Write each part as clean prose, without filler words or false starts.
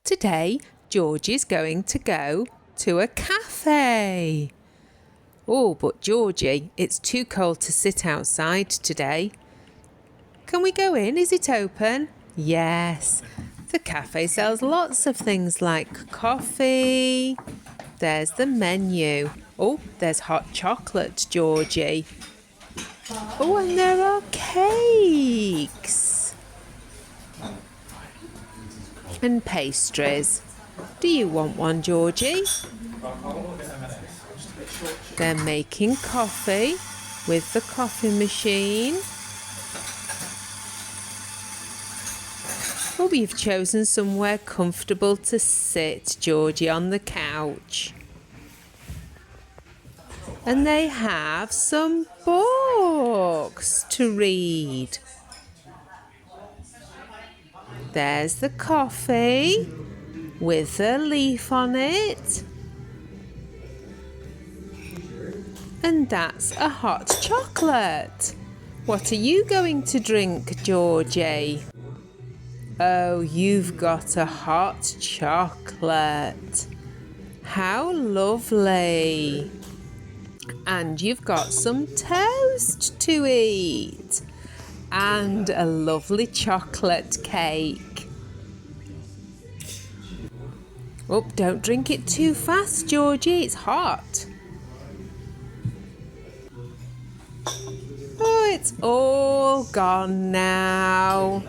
Today, Georgie's going to go to a cafe. Oh, but Georgie, it's too cold to sit outside today. Can we go in? Is it open? Yes. The cafe sells lots of things like coffee. There's the menu. Oh, there's hot chocolate, Georgie. Oh, and there are cakes. And pastries. Do you want one, Georgie? They're making coffee with the coffee machine. Oh, you've chosen somewhere comfortable to sit, Georgie, on the couch. And they have some books to read. There's the coffee with a leaf on it. And that's a hot chocolate. What are you going to drink, Georgie? Oh, you've got a hot chocolate. How lovely. And you've got some toast to eat. And a lovely chocolate cake. Oh, don't drink it too fast, Georgie. It's hot. Oh, it's all gone now.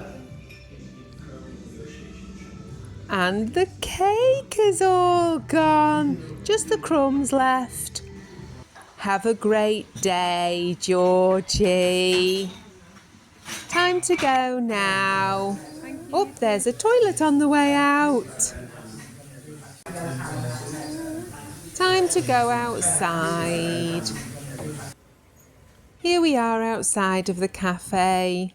And the cake is all gone. Just the crumbs left. Have a great day, Georgie. Time to go now. Oh, there's a toilet on the way out. Time to go outside. Here we are outside of the cafe.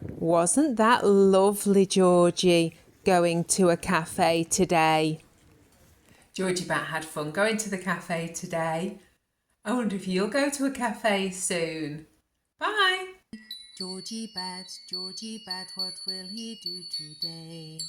Wasn't that lovely, Georgie, going to a cafe today? Georgie Bat had fun going to the cafe today. I wonder if you'll go to a cafe soon. Bye. Georgie Bat, what will he do today?